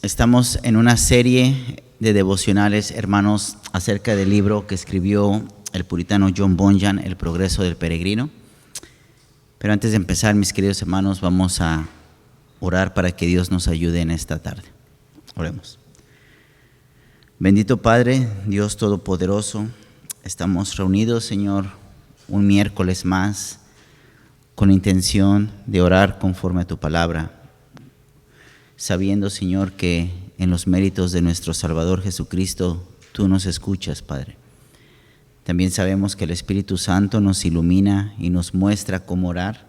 Estamos en una serie de devocionales, hermanos, acerca del libro que escribió el puritano John Bunyan, El progreso del peregrino. Pero antes de empezar, mis queridos hermanos, vamos a orar para que Dios nos ayude en esta tarde. Oremos. Bendito Padre, Dios Todopoderoso, estamos reunidos, Señor, un miércoles más, con la intención de orar conforme a tu palabra, sabiendo, Señor, que en los méritos de nuestro Salvador Jesucristo, tú nos escuchas, Padre. También sabemos que el Espíritu Santo nos ilumina y nos muestra cómo orar.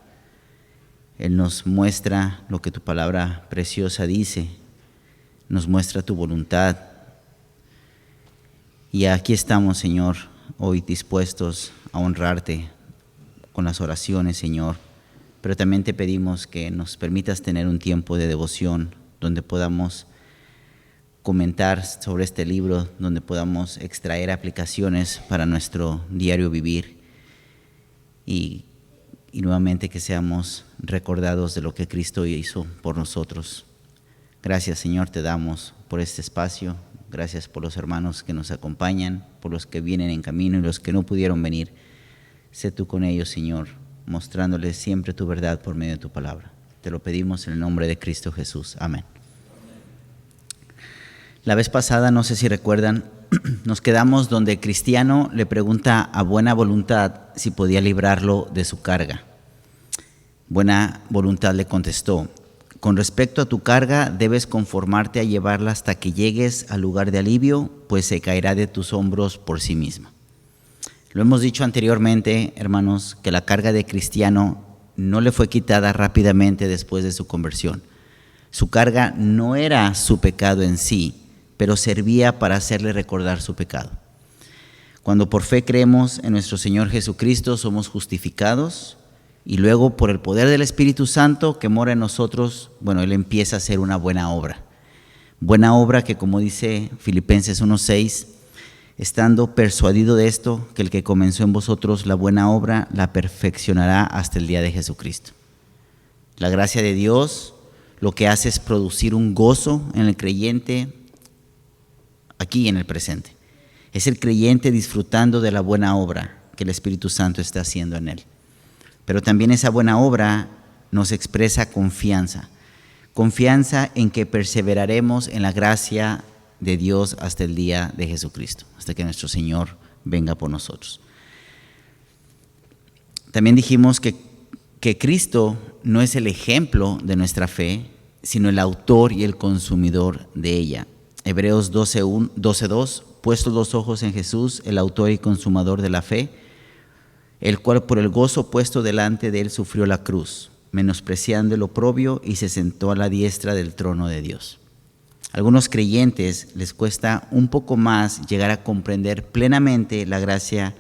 Él nos muestra lo que tu palabra preciosa dice, nos muestra tu voluntad. Y aquí estamos, Señor, hoy dispuestos a honrarte con las oraciones, Señor. Pero también te pedimos que nos permitas tener un tiempo de devoción donde podamos comentar sobre este libro, donde podamos extraer aplicaciones para nuestro diario vivir y nuevamente que seamos recordados de lo que Cristo hizo por nosotros. Gracias, Señor, te damos por este espacio. Gracias por los hermanos que nos acompañan, por los que vienen en camino y los que no pudieron venir. Sé tú con ellos, Señor, mostrándoles siempre tu verdad por medio de tu palabra. Te lo pedimos en el nombre de Cristo Jesús. Amén. La vez pasada, no sé si recuerdan, nos quedamos donde Cristiano le pregunta a Buena Voluntad si podía librarlo de su carga. Buena Voluntad le contestó: con respecto a tu carga, debes conformarte a llevarla hasta que llegues al lugar de alivio, pues se caerá de tus hombros por sí misma. Lo hemos dicho anteriormente, hermanos, que la carga de Cristiano no le fue quitada rápidamente después de su conversión. Su carga no era su pecado en sí, pero servía para hacerle recordar su pecado. Cuando por fe creemos en nuestro Señor Jesucristo, somos justificados y luego por el poder del Espíritu Santo que mora en nosotros, Él empieza a hacer una buena obra. Buena obra que, como dice Filipenses 1:6, estando persuadido de esto, que el que comenzó en vosotros la buena obra, la perfeccionará hasta el día de Jesucristo. La gracia de Dios lo que hace es producir un gozo en el creyente aquí en el presente. Es el creyente disfrutando de la buena obra que el Espíritu Santo está haciendo en él. Pero también esa buena obra nos expresa confianza. Confianza en que perseveraremos en la gracia de Dios hasta el día de Jesucristo, hasta que nuestro Señor venga por nosotros. También dijimos que Cristo no es el ejemplo de nuestra fe, sino el autor y el consumidor de ella. Hebreos 12:2, puestos los ojos en Jesús, el autor y consumador de la fe, el cual por el gozo puesto delante de él sufrió la cruz, menospreciando el oprobio, y se sentó a la diestra del trono de Dios. A algunos creyentes les cuesta un poco más llegar a comprender plenamente la gracia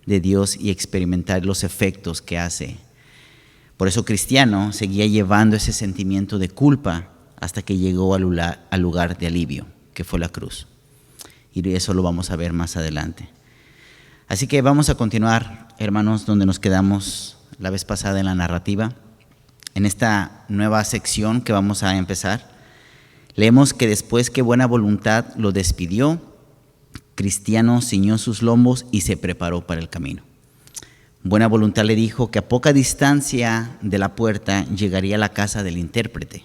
de Dios y experimentar los efectos que hace. Por eso Cristiano seguía llevando ese sentimiento de culpa hasta que llegó al lugar de alivio, que fue la cruz. Y eso lo vamos a ver más adelante. Así que vamos a continuar, hermanos, donde nos quedamos la vez pasada en la narrativa. En esta nueva sección que vamos a empezar, leemos que después que Buena Voluntad lo despidió, Cristiano ciñó sus lomos y se preparó para el camino. Buena Voluntad le dijo que a poca distancia de la puerta llegaría a la casa del intérprete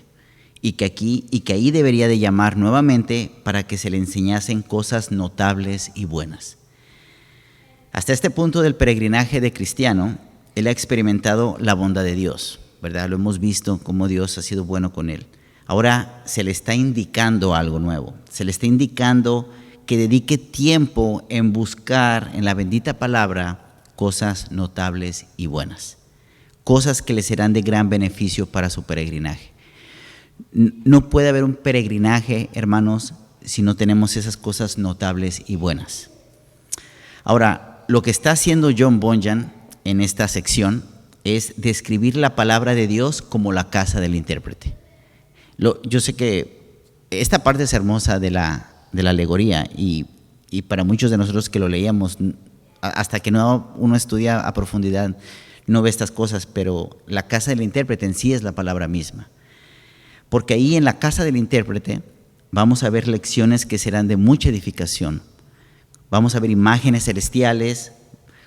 y que ahí debería de llamar nuevamente para que se le enseñasen cosas notables y buenas. Hasta este punto del peregrinaje de Cristiano, él ha experimentado la bondad de Dios, ¿verdad? Lo hemos visto cómo Dios ha sido bueno con él. Ahora se le está indicando algo nuevo. Se le está indicando que dedique tiempo en buscar en la bendita palabra cosas notables y buenas. Cosas que le serán de gran beneficio para su peregrinaje. No puede haber un peregrinaje, hermanos, si no tenemos esas cosas notables y buenas. Ahora, lo que está haciendo John Bunyan en esta sección es describir la palabra de Dios como la casa del intérprete. Yo sé que esta parte es hermosa de la alegoría y para muchos de nosotros que lo leíamos, hasta que uno estudia a profundidad, no ve estas cosas, pero la casa del intérprete en sí es la palabra misma. Porque ahí en la casa del intérprete vamos a ver lecciones que serán de mucha edificación. Vamos a ver imágenes celestiales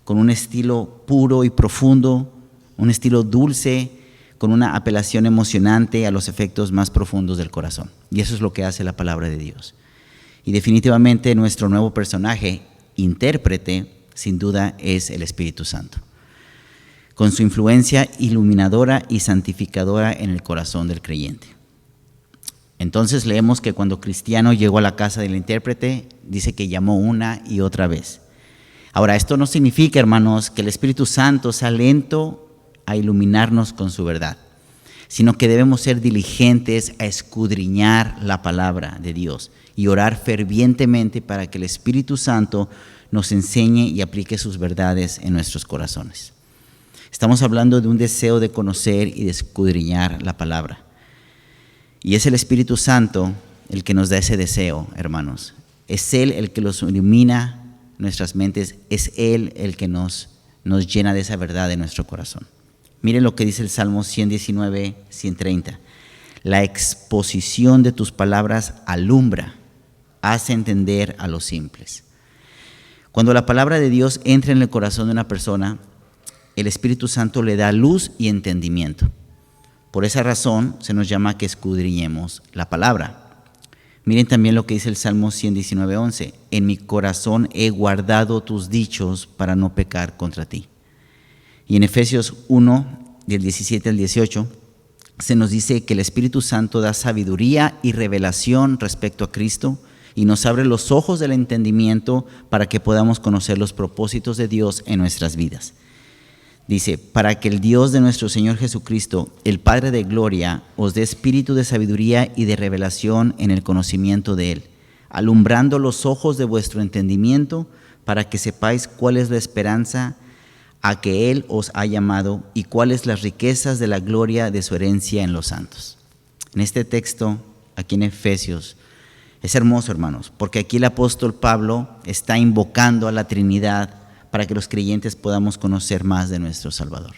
con un estilo puro y profundo, un estilo dulce, con una apelación emocionante a los efectos más profundos del corazón. Y eso es lo que hace la palabra de Dios. Y definitivamente nuestro nuevo personaje, intérprete, sin duda es el Espíritu Santo, con su influencia iluminadora y santificadora en el corazón del creyente. Entonces leemos que cuando Cristiano llegó a la casa del intérprete, dice que llamó una y otra vez. Ahora, esto no significa, hermanos, que el Espíritu Santo sea lento a iluminarnos con su verdad, sino que debemos ser diligentes a escudriñar la palabra de Dios y orar fervientemente para que el Espíritu Santo nos enseñe y aplique sus verdades en nuestros corazones. Estamos hablando de un deseo de conocer y de escudriñar la palabra. Y es el Espíritu Santo el que nos da ese deseo, hermanos. Es Él el que los ilumina nuestras mentes, es Él el que nos llena de esa verdad en nuestro corazón. Miren lo que dice el Salmo 119, 130. La exposición de tus palabras alumbra, hace entender a los simples. Cuando la palabra de Dios entra en el corazón de una persona, el Espíritu Santo le da luz y entendimiento. Por esa razón se nos llama que escudriñemos la palabra. Miren también lo que dice el Salmo 119, 11. En mi corazón he guardado tus dichos para no pecar contra ti. Y en Efesios 1, del 17 al 18, se nos dice que el Espíritu Santo da sabiduría y revelación respecto a Cristo y nos abre los ojos del entendimiento para que podamos conocer los propósitos de Dios en nuestras vidas. Dice, para que el Dios de nuestro Señor Jesucristo, el Padre de gloria, os dé espíritu de sabiduría y de revelación en el conocimiento de Él, alumbrando los ojos de vuestro entendimiento para que sepáis cuál es la esperanza a que Él os ha llamado y cuáles las riquezas de la gloria de su herencia en los santos. En este texto, aquí en Efesios, es hermoso, hermanos, porque aquí el apóstol Pablo está invocando a la Trinidad para que los creyentes podamos conocer más de nuestro Salvador.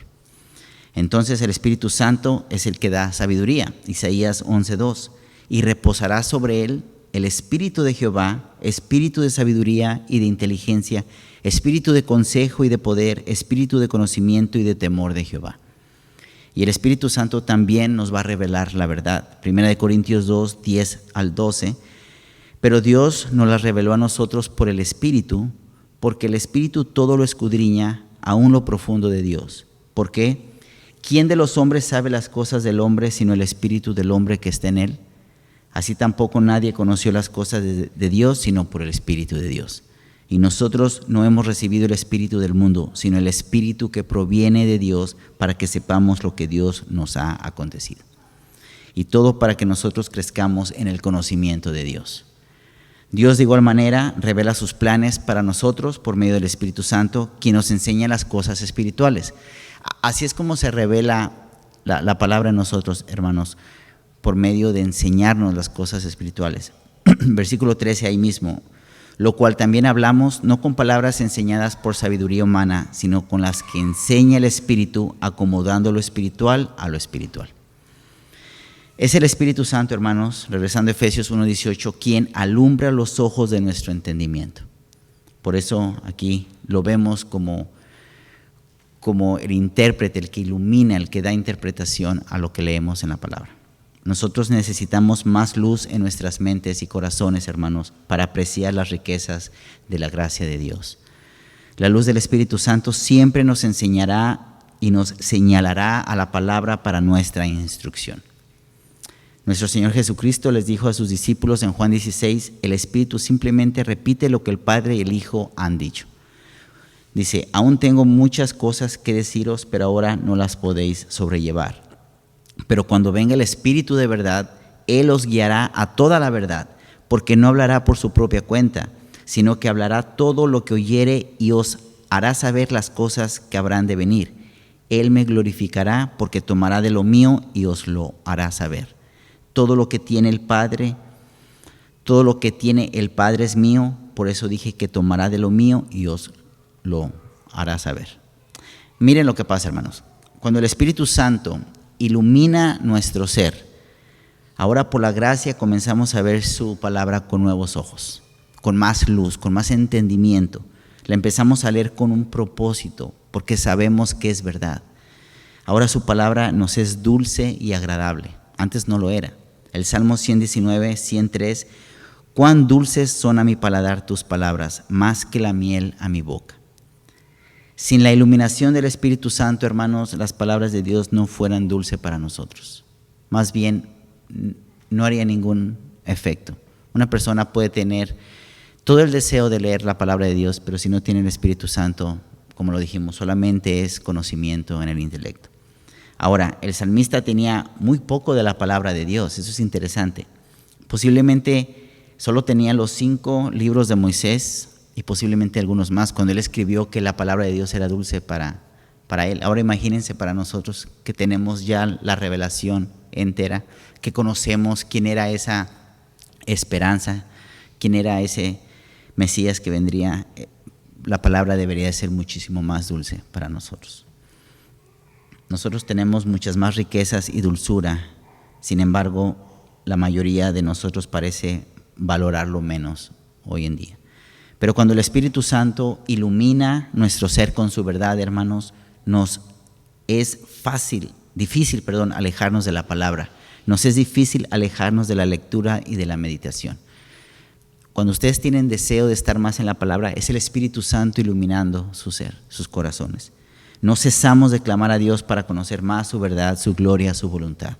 Entonces el Espíritu Santo es el que da sabiduría, Isaías 11:2, y reposará sobre él el Espíritu de Jehová, Espíritu de sabiduría y de inteligencia, Espíritu de consejo y de poder, Espíritu de conocimiento y de temor de Jehová. Y el Espíritu Santo también nos va a revelar la verdad. 1 Corintios 2, 10 al 12. Pero Dios nos la reveló a nosotros por el Espíritu, porque el Espíritu todo lo escudriña, aún lo profundo de Dios. ¿Por qué? ¿Quién de los hombres sabe las cosas del hombre sino el Espíritu del hombre que está en él? Así tampoco nadie conoció las cosas de Dios sino por el Espíritu de Dios. Y nosotros no hemos recibido el Espíritu del mundo, sino el Espíritu que proviene de Dios para que sepamos lo que Dios nos ha acontecido. Y todo para que nosotros crezcamos en el conocimiento de Dios. Dios de igual manera revela sus planes para nosotros por medio del Espíritu Santo, quien nos enseña las cosas espirituales. Así es como se revela la palabra en nosotros, hermanos, por medio de enseñarnos las cosas espirituales. Versículo 13 ahí mismo. Lo cual también hablamos no con palabras enseñadas por sabiduría humana, sino con las que enseña el Espíritu, acomodando lo espiritual a lo espiritual. Es el Espíritu Santo, hermanos, regresando a Efesios 1:18, quien alumbra los ojos de nuestro entendimiento. Por eso aquí lo vemos como el intérprete, el que ilumina, el que da interpretación a lo que leemos en la palabra. Nosotros necesitamos más luz en nuestras mentes y corazones, hermanos, para apreciar las riquezas de la gracia de Dios. La luz del Espíritu Santo siempre nos enseñará y nos señalará a la palabra para nuestra instrucción. Nuestro Señor Jesucristo les dijo a sus discípulos en Juan 16, el Espíritu simplemente repite lo que el Padre y el Hijo han dicho. Dice, aún tengo muchas cosas que deciros, pero ahora no las podéis sobrellevar. Pero cuando venga el Espíritu de verdad, Él os guiará a toda la verdad, porque no hablará por su propia cuenta, sino que hablará todo lo que oyere y os hará saber las cosas que habrán de venir. Él me glorificará porque tomará de lo mío y os lo hará saber. Todo lo que tiene el Padre es mío, por eso dije que tomará de lo mío y os lo hará saber. Miren lo que pasa, hermanos. Cuando el Espíritu Santo ilumina nuestro ser, Ahora por la gracia comenzamos a ver su palabra con nuevos ojos, con más luz, con más entendimiento. La empezamos a leer con un propósito, porque sabemos que es verdad. Ahora su palabra nos es dulce y agradable. Antes no lo era. El Salmo 119, 103, cuán dulces son a mi paladar tus palabras, más que la miel a mi boca. Sin la iluminación del Espíritu Santo, hermanos, las palabras de Dios no fueran dulces para nosotros. Más bien, no haría ningún efecto. Una persona puede tener todo el deseo de leer la palabra de Dios, pero si no tiene el Espíritu Santo, como lo dijimos, solamente es conocimiento en el intelecto. Ahora, el salmista tenía muy poco de la palabra de Dios, eso es interesante. Posiblemente solo tenía los 5 libros de Moisés y posiblemente algunos más cuando él escribió que la palabra de Dios era dulce para él. Ahora imagínense para nosotros que tenemos ya la revelación entera, que conocemos quién era esa esperanza, quién era ese Mesías que vendría. La palabra debería de ser muchísimo más dulce para nosotros. Nosotros tenemos muchas más riquezas y dulzura, sin embargo, la mayoría de nosotros parece valorarlo menos hoy en día. Pero cuando el Espíritu Santo ilumina nuestro ser con su verdad, hermanos, nos es difícil, alejarnos de la palabra. Nos es difícil alejarnos de la lectura y de la meditación. Cuando ustedes tienen deseo de estar más en la palabra, es el Espíritu Santo iluminando su ser, sus corazones. No cesamos de clamar a Dios para conocer más su verdad, su gloria, su voluntad.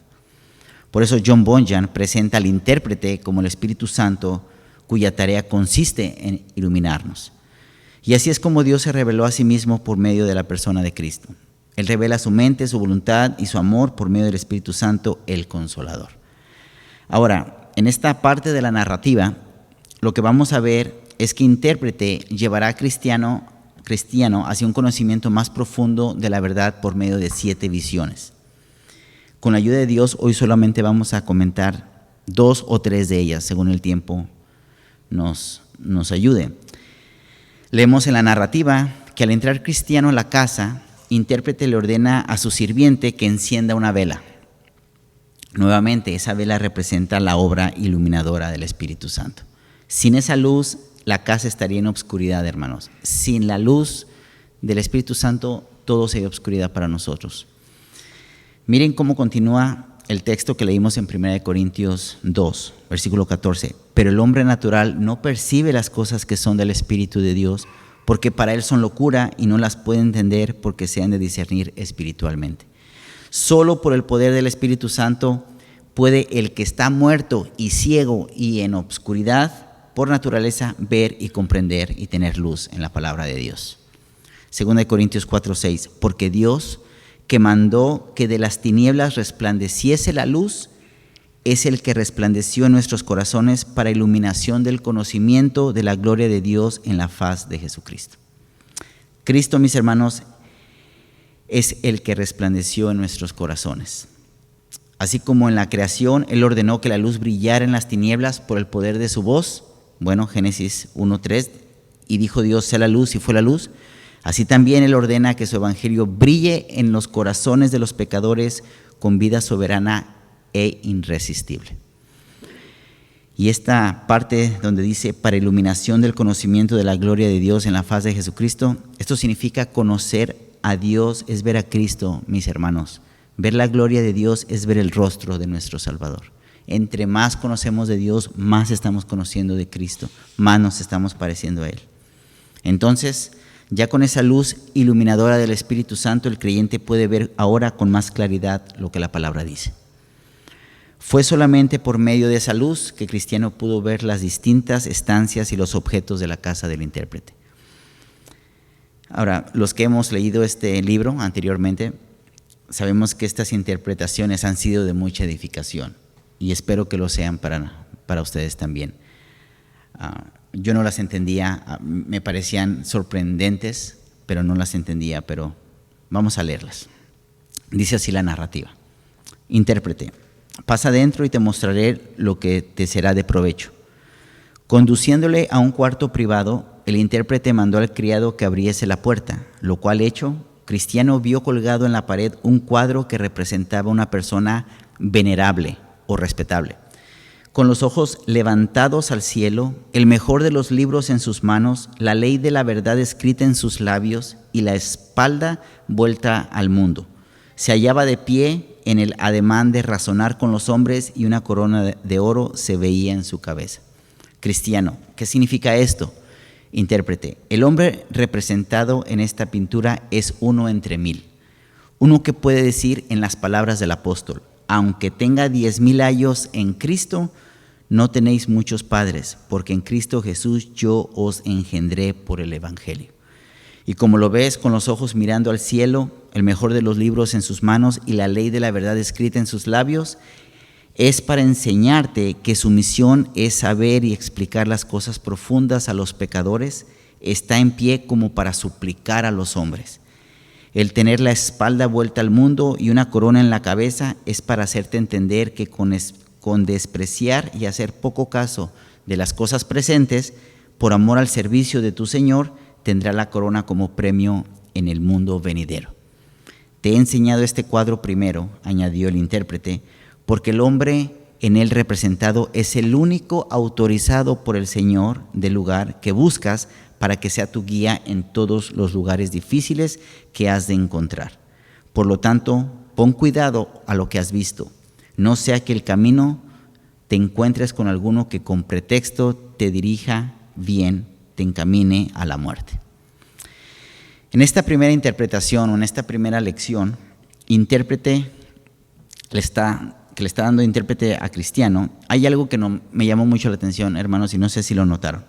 Por eso John Bunyan presenta al intérprete como el Espíritu Santo, cuya tarea consiste en iluminarnos. Y así es como Dios se reveló a sí mismo por medio de la persona de Cristo. Él revela su mente, su voluntad y su amor por medio del Espíritu Santo, el Consolador. Ahora, en esta parte de la narrativa, lo que vamos a ver es que intérprete llevará a cristiano hacia un conocimiento más profundo de la verdad por medio de 7 visiones. Con la ayuda de Dios, hoy solamente vamos a comentar 2 o 3 de ellas, según el tiempo nos ayude. Leemos en la narrativa que al entrar cristiano a la casa, intérprete le ordena a su sirviente que encienda una vela. Nuevamente, esa vela representa la obra iluminadora del Espíritu Santo. Sin esa luz, la casa estaría en obscuridad, hermanos. Sin la luz del Espíritu Santo, todo sería obscuridad para nosotros. Miren cómo continúa el texto que leímos en 1 Corintios 2, versículo 14. Pero el hombre natural no percibe las cosas que son del Espíritu de Dios, porque para él son locura y no las puede entender porque se han de discernir espiritualmente. Solo por el poder del Espíritu Santo puede el que está muerto y ciego y en obscuridad, por naturaleza, ver y comprender y tener luz en la palabra de Dios. 2 Corintios 4:6, porque Dios, que mandó que de las tinieblas resplandeciese la luz, es el que resplandeció en nuestros corazones para iluminación del conocimiento de la gloria de Dios en la faz de Jesucristo. Cristo, mis hermanos, es el que resplandeció en nuestros corazones. Así como en la creación, Él ordenó que la luz brillara en las tinieblas por el poder de su voz. Bueno, Génesis 1:3, y dijo Dios, sea la luz, y fue la luz. Así también Él ordena que su evangelio brille en los corazones de los pecadores con vida soberana e irresistible. Y esta parte donde dice, para iluminación del conocimiento de la gloria de Dios en la faz de Jesucristo, esto significa conocer a Dios, es ver a Cristo, mis hermanos. Ver la gloria de Dios es ver el rostro de nuestro Salvador. Entre más conocemos de Dios, más estamos conociendo de Cristo, más nos estamos pareciendo a Él. Entonces, ya con esa luz iluminadora del Espíritu Santo, el creyente puede ver ahora con más claridad lo que la palabra dice. Fue solamente por medio de esa luz que Cristiano pudo ver las distintas estancias y los objetos de la casa del intérprete. Ahora, los que hemos leído este libro anteriormente, sabemos que estas interpretaciones han sido de mucha edificación y espero que lo sean para ustedes también. Yo no las entendía, me parecían sorprendentes, pero no las entendía, pero vamos a leerlas. Dice así la narrativa. Intérprete, pasa adentro y te mostraré lo que te será de provecho. Conduciéndole a un cuarto privado, el intérprete mandó al criado que abriese la puerta, lo cual hecho, Cristiano vio colgado en la pared un cuadro que representaba una persona venerable, o respetable. Con los ojos levantados al cielo, el mejor de los libros en sus manos, la ley de la verdad escrita en sus labios y la espalda vuelta al mundo. Se hallaba de pie en el ademán de razonar con los hombres y una corona de oro se veía en su cabeza. Cristiano, ¿qué significa esto? Intérprete, el hombre representado en esta pintura es uno entre mil. Uno que puede decir en las palabras del apóstol: aunque tenga 10,000 años en Cristo, no tenéis muchos padres, porque en Cristo Jesús yo os engendré por el Evangelio. Y como lo ves con los ojos mirando al cielo, el mejor de los libros en sus manos y la ley de la verdad escrita en sus labios, es para enseñarte que su misión es saber y explicar las cosas profundas a los pecadores, está en pie como para suplicar a los hombres. El tener la espalda vuelta al mundo y una corona en la cabeza es para hacerte entender que con despreciar y hacer poco caso de las cosas presentes, por amor al servicio de tu Señor, tendrá la corona como premio en el mundo venidero. Te he enseñado este cuadro primero, añadió el intérprete, porque el hombre en él representado es el único autorizado por el Señor del lugar que buscas para que sea tu guía en todos los lugares difíciles que has de encontrar. Por lo tanto, pon cuidado a lo que has visto. No sea que el camino te encuentres con alguno que con pretexto te dirija bien, te encamine a la muerte. En esta primera interpretación o en esta primera lección, intérprete que le está dando intérprete a Cristiano, hay algo que me llamó mucho la atención, hermanos, y no sé si lo notaron.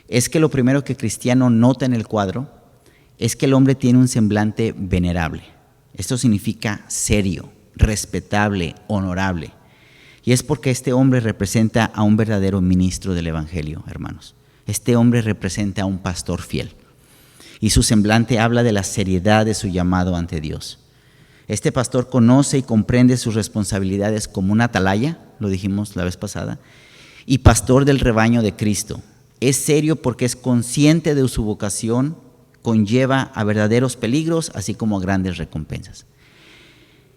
Es que lo primero que Cristiano nota en el cuadro es que el hombre tiene un semblante venerable. Esto significa serio, respetable, honorable. Y es porque este hombre representa a un verdadero ministro del Evangelio, hermanos. Este hombre representa a un pastor fiel. Y su semblante habla de la seriedad de su llamado ante Dios. Este pastor conoce y comprende sus responsabilidades como un atalaya, lo dijimos la vez pasada, y pastor del rebaño de Cristo. Es serio porque es consciente de su vocación, conlleva a verdaderos peligros, así como a grandes recompensas.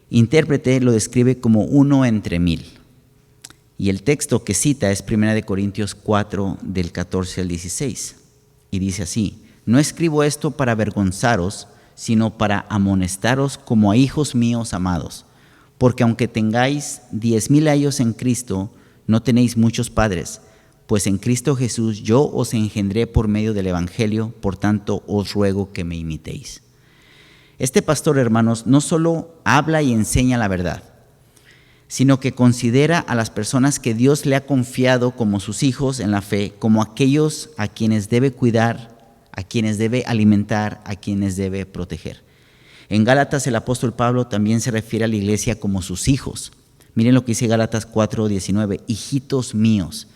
Intérprete lo describe como uno entre mil. Y el texto que cita es 1 Corintios 4, del 14 al 16. Y dice así: no escribo esto para avergonzaros, sino para amonestaros como a hijos míos amados. Porque aunque tengáis 10,000 años en Cristo, no tenéis muchos padres, pues en Cristo Jesús yo os engendré por medio del Evangelio, por tanto os ruego que me imitéis. Este pastor, hermanos, no solo habla y enseña la verdad, sino que considera a las personas que Dios le ha confiado como sus hijos en la fe, como aquellos a quienes debe cuidar, a quienes debe alimentar, a quienes debe proteger. En Gálatas el apóstol Pablo también se refiere a la iglesia como sus hijos. Miren lo que dice Gálatas 4:19, hijitos míos,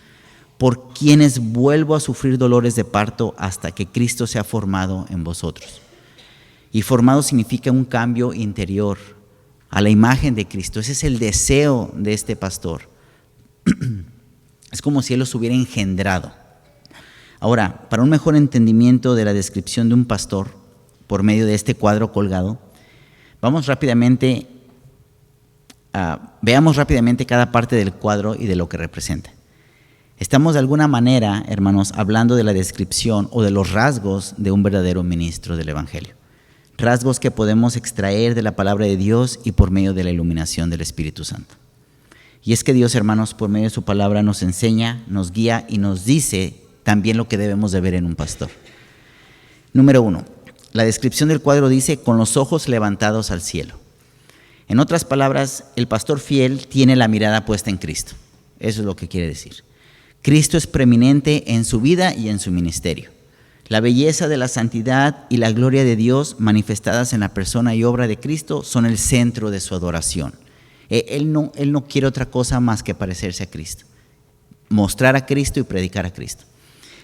por quienes vuelvo a sufrir dolores de parto hasta que Cristo sea formado en vosotros. Y formado significa un cambio interior a la imagen de Cristo. Ese es el deseo de este pastor. Es como si él los hubiera engendrado. Ahora, para un mejor entendimiento de la descripción de un pastor por medio de este cuadro colgado, veamos rápidamente cada parte del cuadro y de lo que representa. Estamos de alguna manera, hermanos, hablando de la descripción o de los rasgos de un verdadero ministro del Evangelio. Rasgos que podemos extraer de la palabra de Dios y por medio de la iluminación del Espíritu Santo. Y es que Dios, hermanos, por medio de su palabra nos enseña, nos guía y nos dice también lo que debemos de ver en un pastor. Número 1, la descripción del cuadro dice: con los ojos levantados al cielo. En otras palabras, el pastor fiel tiene la mirada puesta en Cristo. Eso es lo que quiere decir. Cristo es preeminente en su vida y en su ministerio. La belleza de la santidad y la gloria de Dios manifestadas en la persona y obra de Cristo son el centro de su adoración. Él no quiere otra cosa más que parecerse a Cristo, mostrar a Cristo y predicar a Cristo.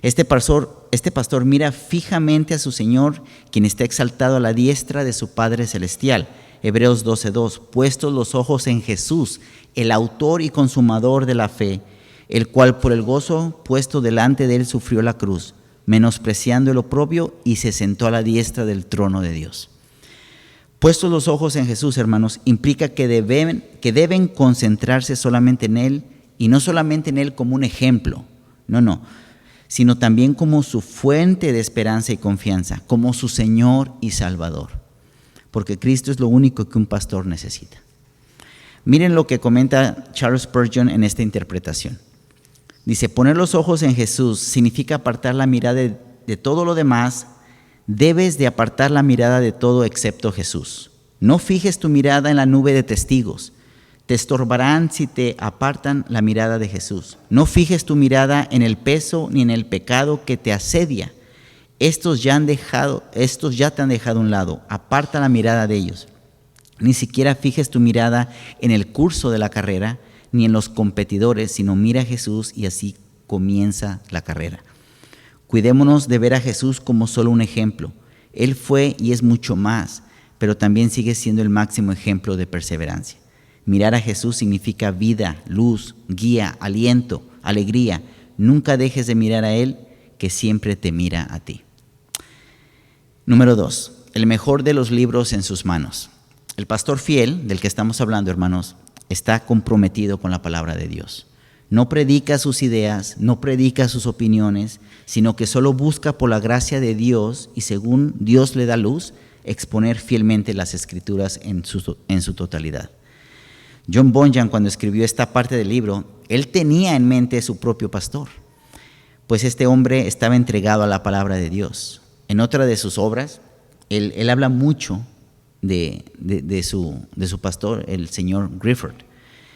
Este pastor mira fijamente a su Señor, quien está exaltado a la diestra de su Padre Celestial. Hebreos 12:2, puestos los ojos en Jesús, el autor y consumador de la fe, el cual por el gozo puesto delante de él sufrió la cruz, menospreciando el oprobio, y se sentó a la diestra del trono de Dios. Puestos los ojos en Jesús, hermanos, implica que deben concentrarse solamente en Él, y no solamente en Él como un ejemplo, no, sino también como su fuente de esperanza y confianza, como su Señor y Salvador, porque Cristo es lo único que un pastor necesita. Miren lo que comenta Charles Spurgeon en esta interpretación. Dice, poner los ojos en Jesús significa apartar la mirada de todo lo demás. Debes de apartar la mirada de todo excepto Jesús. No fijes tu mirada en la nube de testigos. Te estorbarán si te apartan la mirada de Jesús. No fijes tu mirada en el peso ni en el pecado que te asedia. Estos ya te han dejado a un lado. Aparta la mirada de ellos. Ni siquiera fijes tu mirada en el curso de la carrera, ni en los competidores, sino mira a Jesús, y así comienza la carrera. Cuidémonos de ver a Jesús como solo un ejemplo. Él fue y es mucho más, pero también sigue siendo el máximo ejemplo de perseverancia. Mirar a Jesús significa vida, luz, guía, aliento, alegría. Nunca dejes de mirar a Él, que siempre te mira a ti. Número 2. El mejor de los libros en sus manos. El pastor fiel, del que estamos hablando, hermanos, está comprometido con la palabra de Dios. No predica sus ideas, no predica sus opiniones, sino que solo busca por la gracia de Dios y según Dios le da luz, exponer fielmente las Escrituras en su totalidad. John Bunyan, cuando escribió esta parte del libro, él tenía en mente su propio pastor, pues este hombre estaba entregado a la palabra de Dios. En otra de sus obras, él habla mucho de su pastor, el señor Gifford,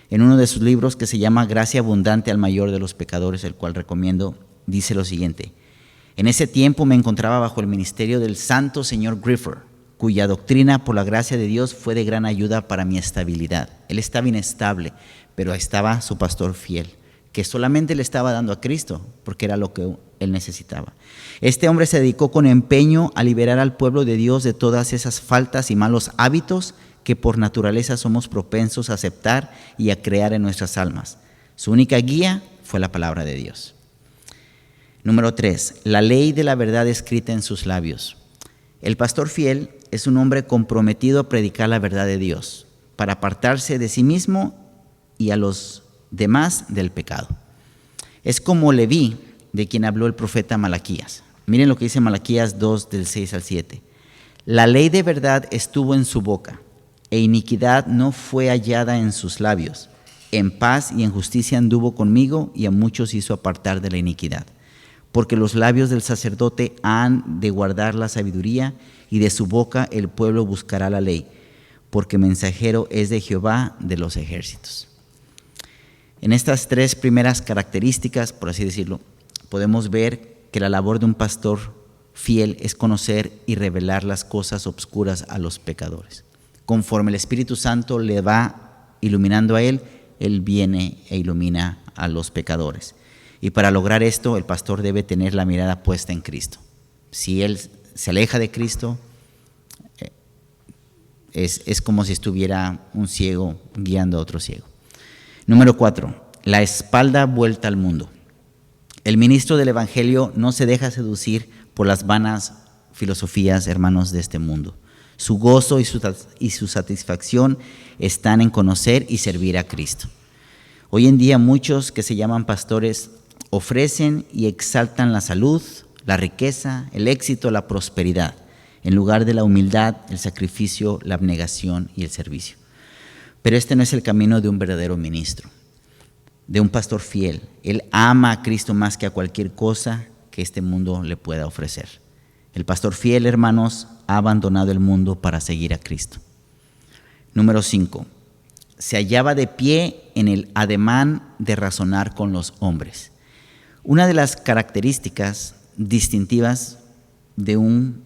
en uno de sus libros que se llama Gracia abundante al mayor de los pecadores, el cual recomiendo, dice lo siguiente: en ese tiempo me encontraba bajo el ministerio del santo señor Gifford, cuya doctrina por la gracia de Dios fue de gran ayuda para mi estabilidad. Él estaba inestable, pero estaba su pastor fiel, que solamente le estaba dando a Cristo, porque era lo que él necesitaba. Este hombre se dedicó con empeño a liberar al pueblo de Dios de todas esas faltas y malos hábitos que por naturaleza somos propensos a aceptar y a crear en nuestras almas. Su única guía fue la palabra de Dios. Número 3. La ley de la verdad escrita en sus labios. El pastor fiel es un hombre comprometido a predicar la verdad de Dios, para apartarse de sí mismo y a los demás del pecado. Es como Leví, de quien habló el profeta Malaquías. Miren lo que dice Malaquías 2, del 6 al 7. La ley de verdad estuvo en su boca, e iniquidad no fue hallada en sus labios. En paz y en justicia anduvo conmigo, y a muchos hizo apartar de la iniquidad. Porque los labios del sacerdote han de guardar la sabiduría, y de su boca el pueblo buscará la ley, porque mensajero es de Jehová de los ejércitos. En estas tres primeras características, por así decirlo, podemos ver que la labor de un pastor fiel es conocer y revelar las cosas obscuras a los pecadores. Conforme el Espíritu Santo le va iluminando a él, él viene e ilumina a los pecadores. Y para lograr esto, el pastor debe tener la mirada puesta en Cristo. Si él se aleja de Cristo, es como si estuviera un ciego guiando a otro ciego. Número 4, la espalda vuelta al mundo. El ministro del Evangelio no se deja seducir por las vanas filosofías, hermanos, de este mundo. Su gozo y su satisfacción están en conocer y servir a Cristo. Hoy en día muchos que se llaman pastores ofrecen y exaltan la salud, la riqueza, el éxito, la prosperidad, en lugar de la humildad, el sacrificio, la abnegación y el servicio. Pero este no es el camino de un verdadero ministro, de un pastor fiel. Él ama a Cristo más que a cualquier cosa que este mundo le pueda ofrecer. El pastor fiel, hermanos, ha abandonado el mundo para seguir a Cristo. Número 5. Se hallaba de pie en el ademán de razonar con los hombres. Una de las características distintivas de un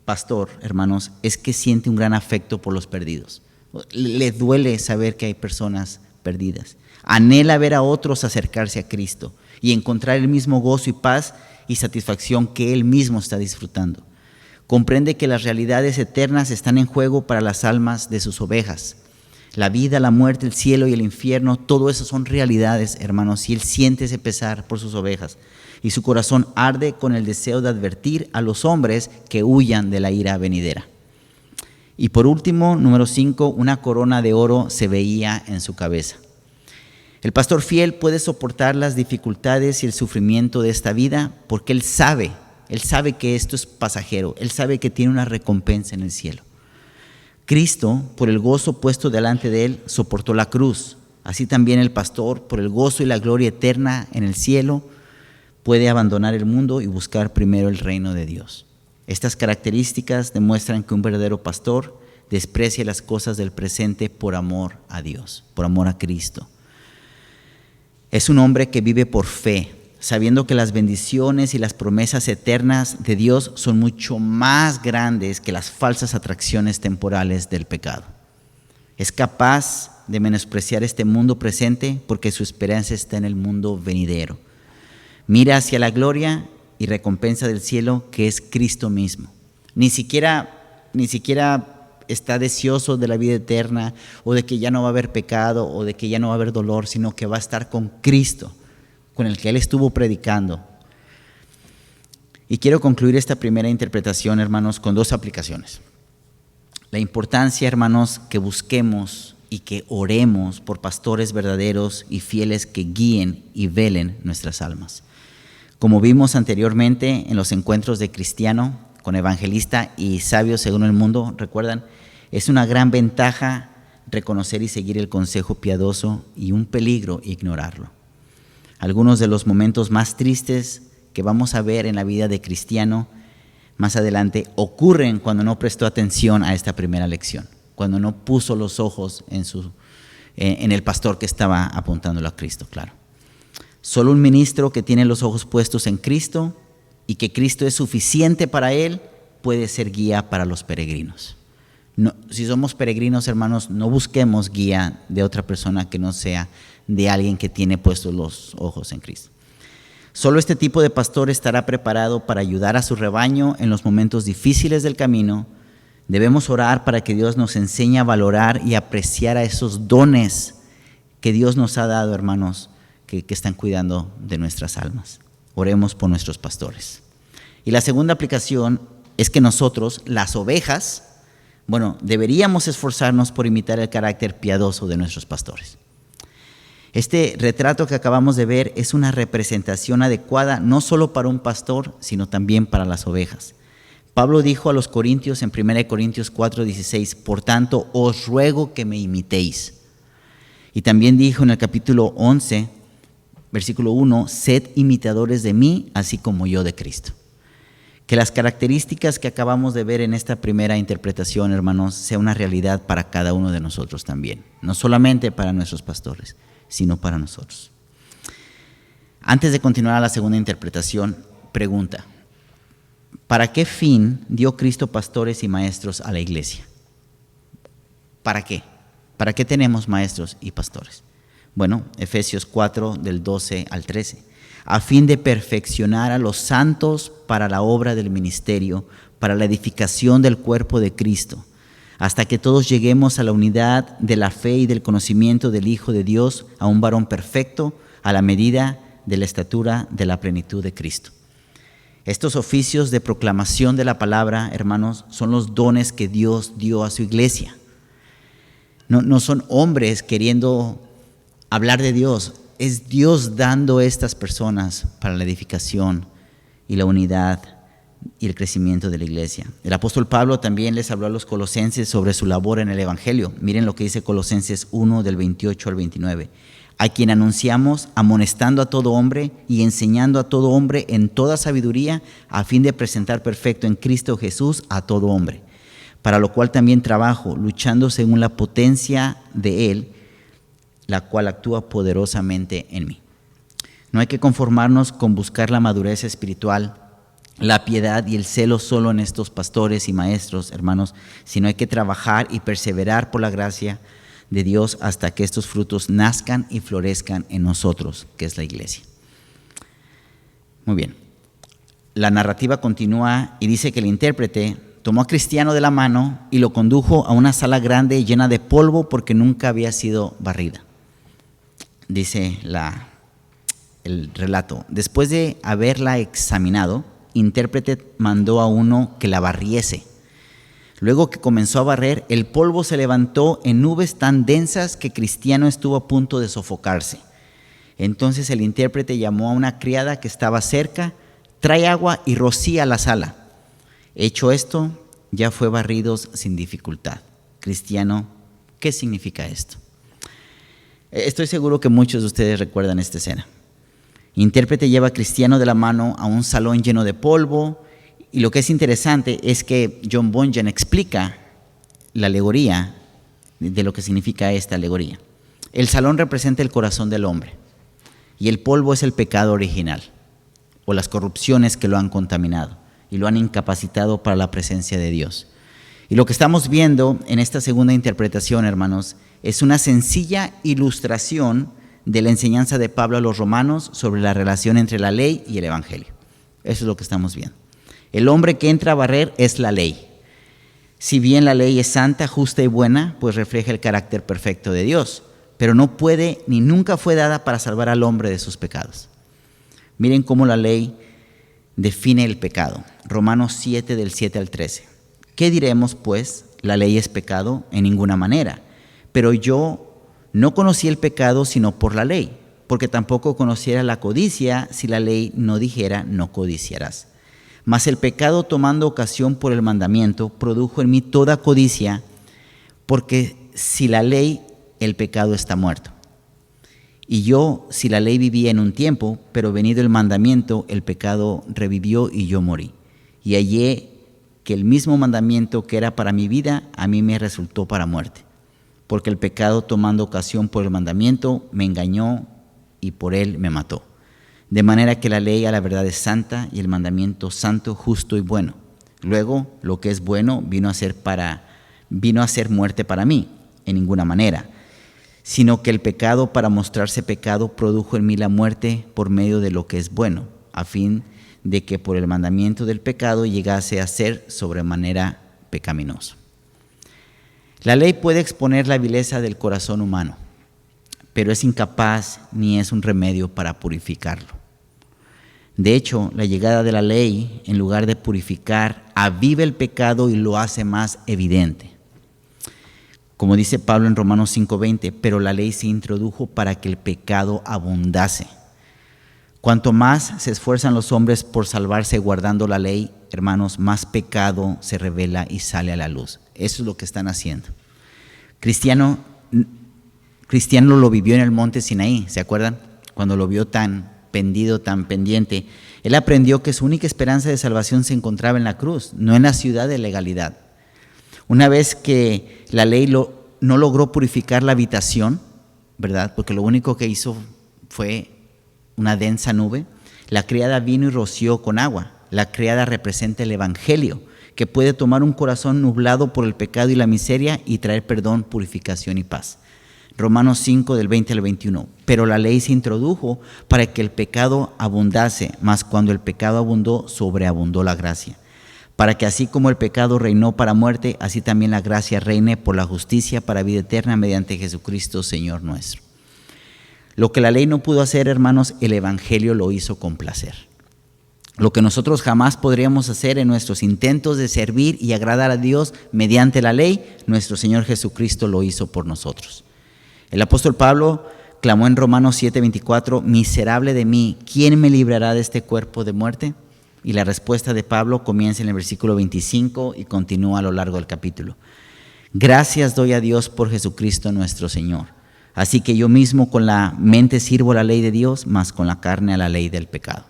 pastor, hermanos, es que siente un gran afecto por los perdidos. Le duele saber que hay personas perdidas. Anhela ver a otros acercarse a Cristo y encontrar el mismo gozo y paz y satisfacción que él mismo está disfrutando. Comprende que las realidades eternas están en juego para las almas de sus ovejas. La vida, la muerte, el cielo y el infierno, todo eso son realidades, hermanos, y él siente ese pesar por sus ovejas. Y su corazón arde con el deseo de advertir a los hombres que huyan de la ira venidera. Y por último, número 5, una corona de oro se veía en su cabeza. El pastor fiel puede soportar las dificultades y el sufrimiento de esta vida porque él sabe que esto es pasajero, él sabe que tiene una recompensa en el cielo. Cristo, por el gozo puesto delante de él, soportó la cruz. Así también el pastor, por el gozo y la gloria eterna en el cielo, puede abandonar el mundo y buscar primero el reino de Dios. Estas características demuestran que un verdadero pastor desprecia las cosas del presente por amor a Dios, por amor a Cristo. Es un hombre que vive por fe, sabiendo que las bendiciones y las promesas eternas de Dios son mucho más grandes que las falsas atracciones temporales del pecado. Es capaz de menospreciar este mundo presente porque su esperanza está en el mundo venidero. Mira hacia la gloria y recompensa del cielo, que es Cristo mismo. Ni siquiera está deseoso de la vida eterna o de que ya no va a haber pecado o de que ya no va a haber dolor, sino que va a estar con Cristo, con el que él estuvo predicando. Y quiero concluir esta primera interpretación, hermanos, con 2 aplicaciones. La importancia, hermanos, que busquemos y que oremos por pastores verdaderos y fieles que guíen y velen nuestras almas. Como vimos anteriormente en los encuentros de cristiano con evangelista y sabio según el mundo, ¿recuerdan? Es una gran ventaja reconocer y seguir el consejo piadoso y un peligro ignorarlo. Algunos de los momentos más tristes que vamos a ver en la vida de cristiano más adelante ocurren cuando no prestó atención a esta primera lección, cuando no puso los ojos en el pastor que estaba apuntándolo a Cristo, claro. Solo un ministro que tiene los ojos puestos en Cristo y que Cristo es suficiente para él puede ser guía para los peregrinos. No, si somos peregrinos, hermanos, no busquemos guía de otra persona que no sea de alguien que tiene puestos los ojos en Cristo. Solo este tipo de pastor estará preparado para ayudar a su rebaño en los momentos difíciles del camino. Debemos orar para que Dios nos enseñe a valorar y apreciar a esos dones que Dios nos ha dado, hermanos, que están cuidando de nuestras almas. Oremos por nuestros pastores. Y la segunda aplicación es que nosotros, las ovejas, deberíamos esforzarnos por imitar el carácter piadoso de nuestros pastores. Este retrato que acabamos de ver es una representación adecuada no solo para un pastor, sino también para las ovejas. Pablo dijo a los corintios en 1 Corintios 4:16, por tanto, os ruego que me imitéis. Y también dijo en el capítulo 11, versículo 1, sed imitadores de mí, así como yo de Cristo. Que las características que acabamos de ver en esta primera interpretación, hermanos, sea una realidad para cada uno de nosotros también. No solamente para nuestros pastores, sino para nosotros. Antes de continuar a la segunda interpretación, pregunta: ¿para qué fin dio Cristo pastores y maestros a la iglesia? ¿Para qué? ¿Para qué tenemos maestros y pastores? Bueno, Efesios 4, del 12 al 13. A fin de perfeccionar a los santos para la obra del ministerio, para la edificación del cuerpo de Cristo, hasta que todos lleguemos a la unidad de la fe y del conocimiento del Hijo de Dios, a un varón perfecto, a la medida de la estatura de la plenitud de Cristo. Estos oficios de proclamación de la palabra, hermanos, son los dones que Dios dio a su iglesia. No son hombres queriendo hablar de Dios, es Dios dando estas personas para la edificación y la unidad y el crecimiento de la iglesia. El apóstol Pablo también les habló a los colosenses sobre su labor en el evangelio. Miren lo que dice Colosenses 1, del 28 al 29. A quien anunciamos, amonestando a todo hombre y enseñando a todo hombre en toda sabiduría, a fin de presentar perfecto en Cristo Jesús a todo hombre. Para lo cual también trabajo, luchando según la potencia de Él, la cual actúa poderosamente en mí. No hay que conformarnos con buscar la madurez espiritual, la piedad y el celo solo en estos pastores y maestros, hermanos, sino hay que trabajar y perseverar por la gracia de Dios hasta que estos frutos nazcan y florezcan en nosotros, que es la iglesia. Muy bien. La narrativa continúa y dice que el intérprete tomó a Cristiano de la mano y lo condujo a una sala grande llena de polvo porque nunca había sido barrida. Dice el relato: después de haberla examinado, intérprete mandó a uno que la barriese. Luego que comenzó a barrer, el polvo se levantó en nubes tan densas que Cristiano estuvo a punto de sofocarse. Entonces el intérprete llamó a una criada que estaba cerca, trae agua y rocía la sala. Hecho esto, ya fue barridos sin dificultad. Cristiano, ¿qué significa esto? Estoy seguro que muchos de ustedes recuerdan esta escena. Intérprete lleva a Cristiano de la mano a un salón lleno de polvo, y lo que es interesante es que John Bunyan explica la alegoría de lo que significa esta alegoría. El salón representa el corazón del hombre y el polvo es el pecado original o las corrupciones que lo han contaminado y lo han incapacitado para la presencia de Dios. Y lo que estamos viendo en esta segunda interpretación, hermanos, es una sencilla ilustración de la enseñanza de Pablo a los romanos sobre la relación entre la ley y el evangelio. Eso es lo que estamos viendo. El hombre que entra a barrer es la ley. Si bien la ley es santa, justa y buena, pues refleja el carácter perfecto de Dios, pero no puede ni nunca fue dada para salvar al hombre de sus pecados. Miren cómo la ley define el pecado. Romanos 7, del 7 al 13. ¿Qué diremos, pues? ¿La ley es pecado? En ninguna manera. Pero yo no conocí el pecado sino por la ley, porque tampoco conociera la codicia si la ley no dijera no codiciarás. Mas el pecado, tomando ocasión por el mandamiento, produjo en mí toda codicia, porque si la ley, el pecado está muerto. Y yo, si la ley vivía en un tiempo, pero venido el mandamiento, el pecado revivió y yo morí. Y hallé que el mismo mandamiento que era para mi vida, a mí me resultó para muerte. Porque el pecado, tomando ocasión por el mandamiento, me engañó y por él me mató. De manera que la ley a la verdad es santa y el mandamiento santo, justo y bueno. Luego, lo que es bueno vino a ser muerte para mí, en ninguna manera, sino que el pecado, para mostrarse pecado, produjo en mí la muerte por medio de lo que es bueno, a fin de que por el mandamiento del pecado llegase a ser sobremanera pecaminoso. La ley puede exponer la vileza del corazón humano, pero es incapaz ni es un remedio para purificarlo. De hecho, la llegada de la ley, en lugar de purificar, aviva el pecado y lo hace más evidente. Como dice Pablo en Romanos 5:20, pero la ley se introdujo para que el pecado abundase. Cuanto más se esfuerzan los hombres por salvarse guardando la ley, hermanos, más pecado se revela y sale a la luz. Eso es lo que están haciendo. Cristiano lo vivió en el monte Sinaí, ¿se acuerdan? Cuando lo vio tan pendido, tan pendiente, él aprendió que su única esperanza de salvación se encontraba en la cruz, no en la ciudad de legalidad. Una vez que la ley no logró purificar la habitación, ¿verdad? Porque lo único que hizo fue una densa nube, la criada vino y roció con agua. La criada representa el evangelio, que puede tomar un corazón nublado por el pecado y la miseria y traer perdón, purificación y paz. Romanos 5, del 20 al 21. Pero la ley se introdujo para que el pecado abundase, mas cuando el pecado abundó, sobreabundó la gracia. Para que así como el pecado reinó para muerte, así también la gracia reine por la justicia para vida eterna mediante Jesucristo, Señor nuestro. Lo que la ley no pudo hacer, hermanos, el evangelio lo hizo con placer. Lo que nosotros jamás podríamos hacer en nuestros intentos de servir y agradar a Dios mediante la ley, nuestro Señor Jesucristo lo hizo por nosotros. El apóstol Pablo clamó en Romanos 7:24, miserable de mí, ¿quién me librará de este cuerpo de muerte? Y la respuesta de Pablo comienza en el versículo 25 y continúa a lo largo del capítulo. Gracias doy a Dios por Jesucristo nuestro Señor. Así que yo mismo con la mente sirvo a la ley de Dios, mas con la carne a la ley del pecado.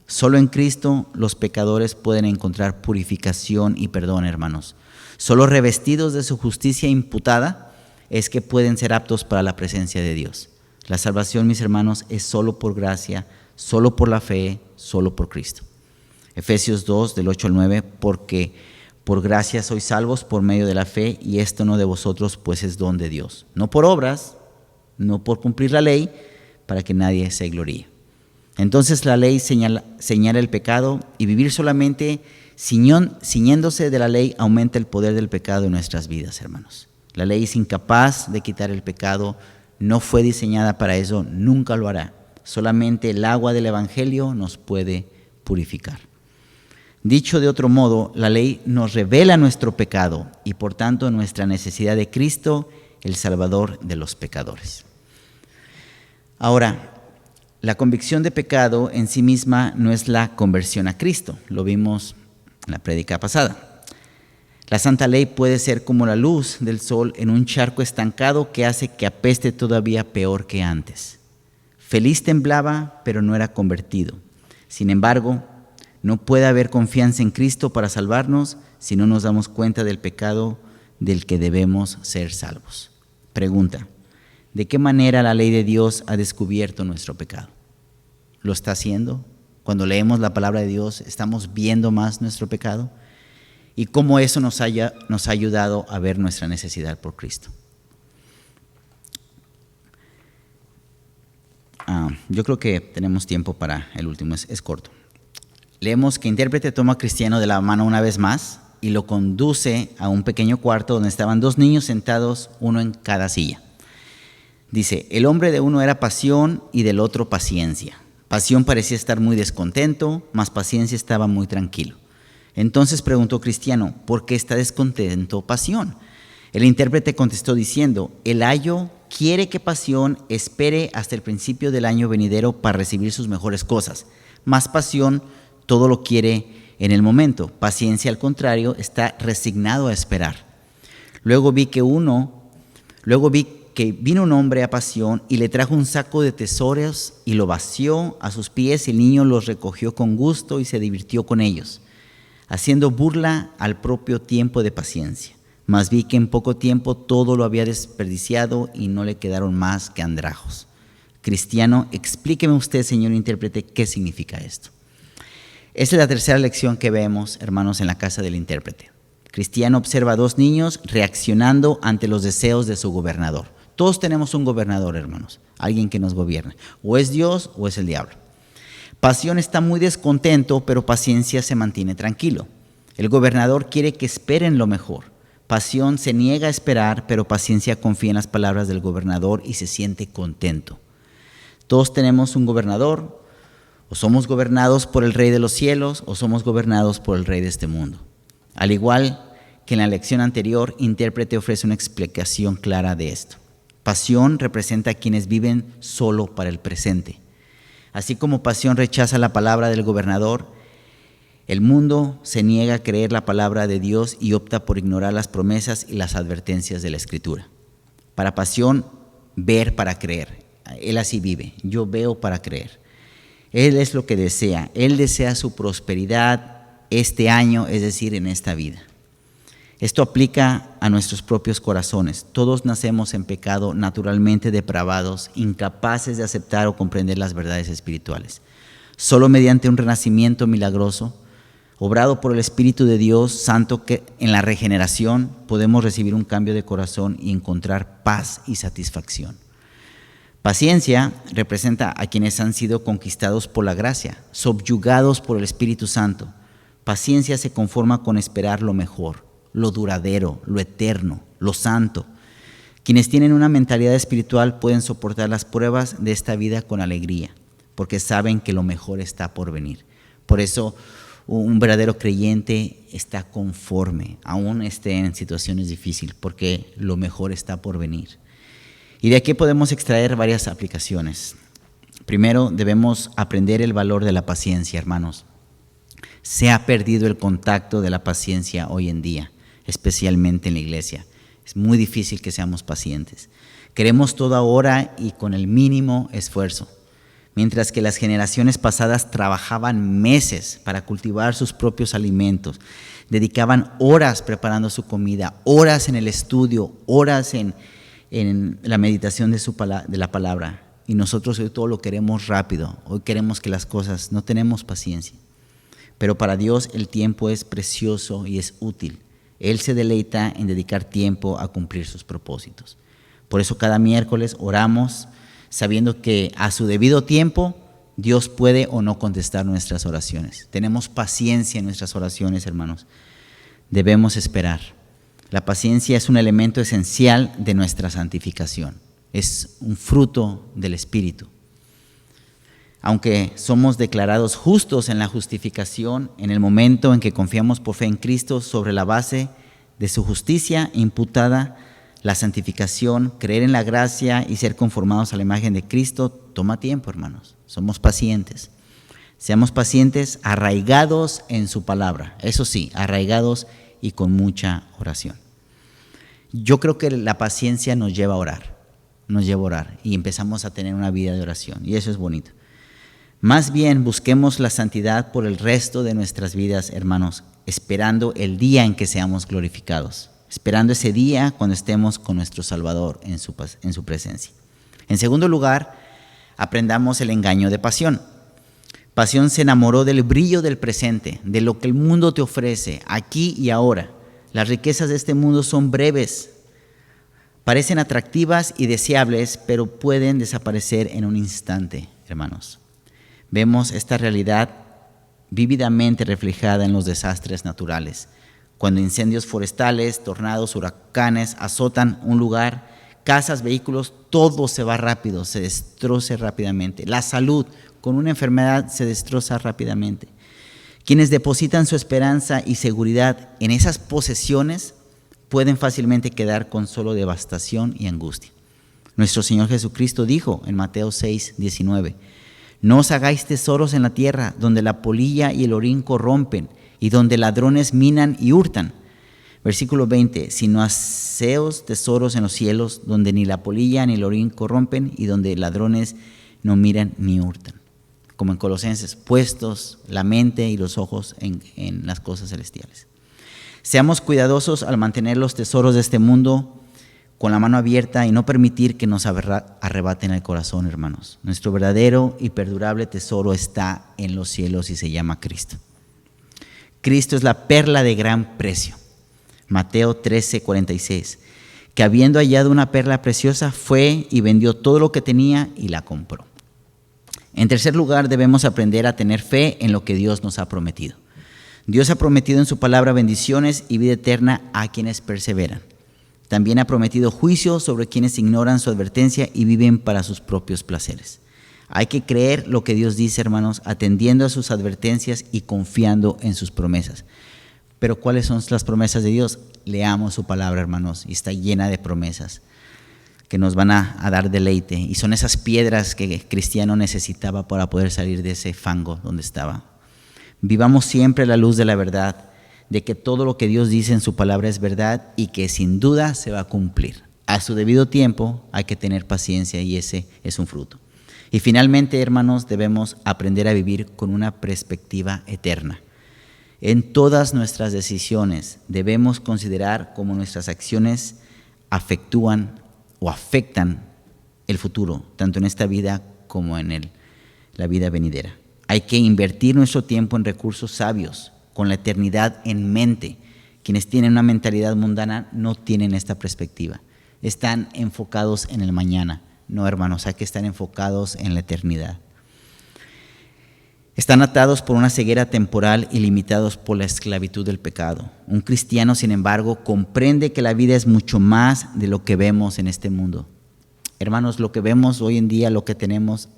Solo en Cristo los pecadores pueden encontrar purificación y perdón, hermanos. Solo revestidos de su justicia imputada es que pueden ser aptos para la presencia de Dios. La salvación, mis hermanos, es solo por gracia, solo por la fe, solo por Cristo. Efesios 2, del 8 al 9, porque por gracia sois salvos por medio de la fe, y esto no de vosotros, pues es don de Dios. No por obras, no por cumplir la ley, para que nadie se gloríe. Entonces la ley señala el pecado, y vivir solamente ciñéndose de la ley aumenta el poder del pecado en nuestras vidas, hermanos. La ley es incapaz de quitar el pecado, no fue diseñada para eso, nunca lo hará. Solamente el agua del evangelio nos puede purificar. Dicho de otro modo, la ley nos revela nuestro pecado y por tanto nuestra necesidad de Cristo, el Salvador de los pecadores. Ahora, la convicción de pecado en sí misma no es la conversión a Cristo. Lo vimos en la prédica pasada. La santa ley puede ser como la luz del sol en un charco estancado que hace que apeste todavía peor que antes. Feliz temblaba, pero no era convertido. Sin embargo, no puede haber confianza en Cristo para salvarnos si no nos damos cuenta del pecado del que debemos ser salvos. Pregunta: ¿de qué manera la ley de Dios ha descubierto nuestro pecado? ¿Lo está haciendo? Cuando leemos la palabra de Dios, ¿estamos viendo más nuestro pecado? ¿Y cómo eso nos ha ayudado a ver nuestra necesidad por Cristo? Yo creo que tenemos tiempo para el último, es corto. Leemos que intérprete toma a Cristiano de la mano una vez más y lo conduce a un pequeño cuarto donde estaban 2 niños sentados, uno en cada silla. Dice: el hombre de uno era Pasión y del otro Paciencia. Pasión parecía estar muy descontento, mas Paciencia estaba muy tranquilo. Entonces preguntó Cristiano: ¿por qué está descontento Pasión? El intérprete contestó diciendo: el ayo quiere que Pasión espere hasta el principio del año venidero para recibir sus mejores cosas, mas Pasión todo lo quiere en el momento. Paciencia, al contrario, está resignado a esperar. Luego vi que vino un hombre a Pasión y le trajo un saco de tesoros y lo vació a sus pies, y el niño los recogió con gusto y se divirtió con ellos, haciendo burla al propio tiempo de Paciencia. Mas vi que en poco tiempo todo lo había desperdiciado y no le quedaron más que andrajos. Cristiano, explíqueme usted, señor intérprete, ¿qué significa esto? Esta es la tercera lección que vemos, hermanos, en la casa del intérprete. Cristiano observa a 2 niños reaccionando ante los deseos de su gobernador. Todos tenemos un gobernador, hermanos, alguien que nos gobierna. O es Dios o es el diablo. Pasión está muy descontento, pero Paciencia se mantiene tranquilo. El gobernador quiere que esperen lo mejor. Pasión se niega a esperar, pero Paciencia confía en las palabras del gobernador y se siente contento. Todos tenemos un gobernador. O somos gobernados por el Rey de los cielos, o somos gobernados por el Rey de este mundo. Al igual que en la lección anterior, intérprete ofrece una explicación clara de esto. Pasión representa a quienes viven solo para el presente. Así como Pasión rechaza la palabra del gobernador, el mundo se niega a creer la palabra de Dios y opta por ignorar las promesas y las advertencias de la Escritura. Para Pasión, ver para creer. Él así vive. Yo veo para creer. Él es lo que desea. Él desea su prosperidad este año, es decir, en esta vida. Esto aplica a nuestros propios corazones. Todos nacemos en pecado, naturalmente depravados, incapaces de aceptar o comprender las verdades espirituales. Solo mediante un renacimiento milagroso, obrado por el Espíritu de Dios Santo, que en la regeneración podemos recibir un cambio de corazón y encontrar paz y satisfacción. Paciencia representa a quienes han sido conquistados por la gracia, subyugados por el Espíritu Santo. Paciencia se conforma con esperar lo mejor, lo duradero, lo eterno, lo santo. Quienes tienen una mentalidad espiritual pueden soportar las pruebas de esta vida con alegría, porque saben que lo mejor está por venir. Por eso un verdadero creyente está conforme, aún esté en situaciones difíciles, porque lo mejor está por venir. Y de aquí podemos extraer varias aplicaciones. Primero, debemos aprender el valor de la paciencia, hermanos. Se ha perdido el contacto de la paciencia hoy en día, especialmente en la iglesia. Es muy difícil que seamos pacientes. Queremos todo ahora y con el mínimo esfuerzo. Mientras que las generaciones pasadas trabajaban meses para cultivar sus propios alimentos, dedicaban horas preparando su comida, horas en el estudio, horas en la meditación de la palabra. Y nosotros hoy todo lo queremos rápido. Hoy queremos que las cosas, no tenemos paciencia. Pero para Dios el tiempo es precioso y es útil. Él se deleita en dedicar tiempo a cumplir sus propósitos. Por eso cada miércoles oramos sabiendo que a su debido tiempo Dios puede o no contestar nuestras oraciones. Tenemos paciencia en nuestras oraciones, hermanos. Debemos esperar. La paciencia es un elemento esencial de nuestra santificación. Es un fruto del Espíritu. Aunque somos declarados justos en la justificación, en el momento en que confiamos por fe en Cristo sobre la base de su justicia imputada, la santificación, creer en la gracia y ser conformados a la imagen de Cristo, toma tiempo, hermanos. Somos pacientes. Seamos pacientes, arraigados en su palabra. Eso sí, arraigados y con mucha oración. Yo creo que la paciencia nos lleva a orar. Nos lleva a orar y empezamos a tener una vida de oración. Y eso es bonito. Más bien busquemos la santidad por el resto de nuestras vidas, hermanos, esperando el día en que seamos glorificados, esperando ese día cuando estemos con nuestro Salvador en su presencia. En segundo lugar, aprendamos el engaño de pasión. Pasión se enamoró del brillo del presente, de lo que el mundo te ofrece, aquí y ahora. Las riquezas de este mundo son breves, parecen atractivas y deseables, pero pueden desaparecer en un instante, hermanos. Vemos esta realidad vívidamente reflejada en los desastres naturales. Cuando incendios forestales, tornados, huracanes azotan un lugar, casas, vehículos, todo se va rápido, se destroza rápidamente. La salud con una enfermedad se destroza rápidamente. Quienes depositan su esperanza y seguridad en esas posesiones pueden fácilmente quedar con solo devastación y angustia. Nuestro Señor Jesucristo dijo en Mateo 6:19, no os hagáis tesoros en la tierra, donde la polilla y el orín corrompen, y donde ladrones minan y hurtan. Versículo 20, sino haceos tesoros en los cielos, donde ni la polilla ni el orín corrompen, y donde ladrones no miran ni hurtan. Como en Colosenses, puestos la mente y los ojos en las cosas celestiales. Seamos cuidadosos al mantener los tesoros de este mundo con la mano abierta y no permitir que nos arrebaten el corazón, hermanos. Nuestro verdadero y perdurable tesoro está en los cielos y se llama Cristo. Cristo es la perla de gran precio. Mateo 13:46, que habiendo hallado una perla preciosa, fue y vendió todo lo que tenía y la compró. En tercer lugar, debemos aprender a tener fe en lo que Dios nos ha prometido. Dios ha prometido en su palabra bendiciones y vida eterna a quienes perseveran. También ha prometido juicio sobre quienes ignoran su advertencia y viven para sus propios placeres. Hay que creer lo que Dios dice, hermanos, atendiendo a sus advertencias y confiando en sus promesas. Pero ¿cuáles son las promesas de Dios? Leamos su palabra, hermanos, y está llena de promesas que nos van a dar deleite. Y son esas piedras que el cristiano necesitaba para poder salir de ese fango donde estaba. Vivamos siempre a la luz de la verdad, de que todo lo que Dios dice en su palabra es verdad y que sin duda se va a cumplir. A su debido tiempo hay que tener paciencia y ese es un fruto. Y finalmente, hermanos, debemos aprender a vivir con una perspectiva eterna. En todas nuestras decisiones debemos considerar cómo nuestras acciones afectan el futuro, tanto en esta vida como en la vida venidera. Hay que invertir nuestro tiempo en recursos sabios, con la eternidad en mente. Quienes tienen una mentalidad mundana no tienen esta perspectiva. Están enfocados en el mañana. No, hermanos, hay que estar enfocados en la eternidad. Están atados por una ceguera temporal y limitados por la esclavitud del pecado. Un cristiano, sin embargo, comprende que la vida es mucho más de lo que vemos en este mundo. Hermanos, lo que vemos hoy en día, lo que tenemos,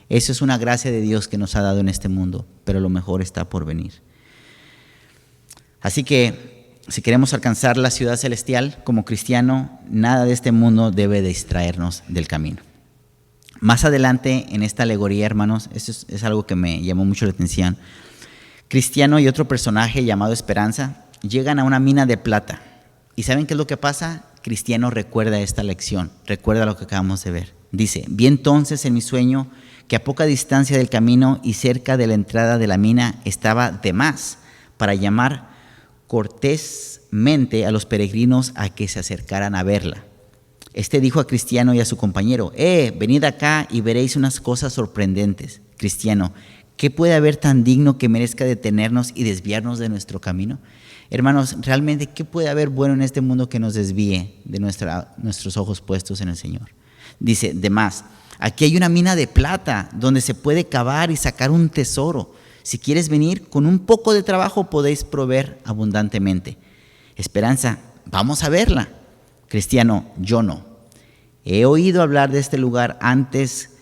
eso es una gracia de Dios que nos ha dado en este mundo, pero lo mejor está por venir. Así que, si queremos alcanzar la ciudad celestial como cristiano, nada de este mundo debe distraernos del camino. Más adelante en esta alegoría, hermanos, esto es algo que me llamó mucho la atención. Cristiano y otro personaje llamado Esperanza llegan a una mina de plata. ¿Y saben qué es lo que pasa? Cristiano recuerda esta lección, recuerda lo que acabamos de ver. Dice, vi entonces en mi sueño que a poca distancia del camino y cerca de la entrada de la mina estaba Demás para llamar cortésmente a los peregrinos a que se acercaran a verla. Este dijo a Cristiano y a su compañero, venid acá y veréis unas cosas sorprendentes. Cristiano, ¿qué puede haber tan digno que merezca detenernos y desviarnos de nuestro camino? Hermanos, realmente, ¿qué puede haber bueno en este mundo que nos desvíe de nuestros ojos puestos en el Señor? Dice, Demás, aquí hay una mina de plata donde se puede cavar y sacar un tesoro. Si quieres venir, con un poco de trabajo podéis proveer abundantemente. Esperanza, vamos a verla. Cristiano, yo no. He oído hablar de este lugar antes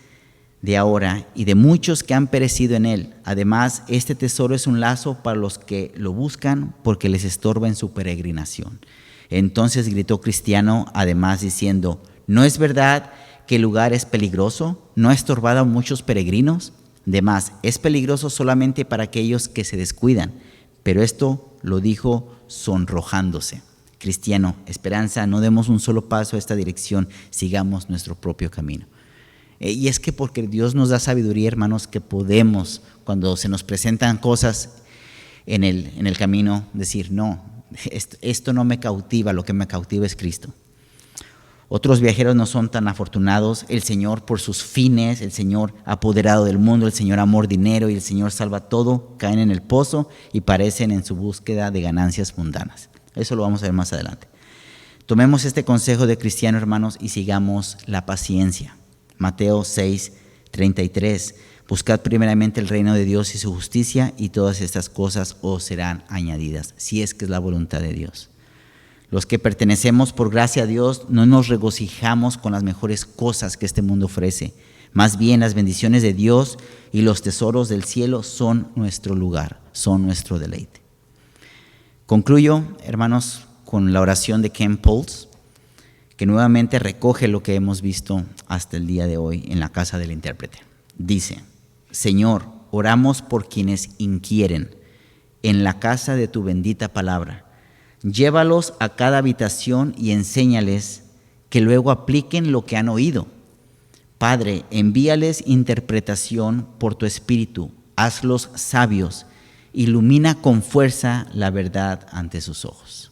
de ahora y de muchos que han perecido en él. Además, este tesoro es un lazo para los que lo buscan porque les estorba en su peregrinación. Entonces gritó Cristiano, además diciendo: ¿no es verdad que el lugar es peligroso? ¿No ha estorbado a muchos peregrinos? Además, es peligroso solamente para aquellos que se descuidan. Pero esto lo dijo sonrojándose. Cristiano, esperanza, no demos un solo paso a esta dirección, sigamos nuestro propio camino. Y es que porque Dios nos da sabiduría, hermanos, que podemos, cuando se nos presentan cosas en el camino, decir: no, esto no me cautiva, lo que me cautiva es Cristo. Otros viajeros no son tan afortunados. El Señor, por sus fines, el Señor apoderado del mundo, el Señor amor dinero y el Señor salva todo, caen en el pozo y parecen en su búsqueda de ganancias mundanas. Eso lo vamos a ver más adelante. Tomemos este consejo de Cristiano, hermanos, y sigamos la paciencia. Mateo 6:33. Buscad primeramente el reino de Dios y su justicia, y todas estas cosas os serán añadidas, si es que es la voluntad de Dios. Los que pertenecemos por gracia a Dios no nos regocijamos con las mejores cosas que este mundo ofrece. Más bien, las bendiciones de Dios y los tesoros del cielo son nuestro lugar, son nuestro deleite. Concluyo, hermanos, con la oración de Ken Pauls, que nuevamente recoge lo que hemos visto hasta el día de hoy en la casa del intérprete. Dice: Señor, oramos por quienes inquieren en la casa de tu bendita palabra. Llévalos a cada habitación y enséñales que luego apliquen lo que han oído. Padre, envíales interpretación por tu Espíritu, hazlos sabios, ilumina con fuerza la verdad ante sus ojos.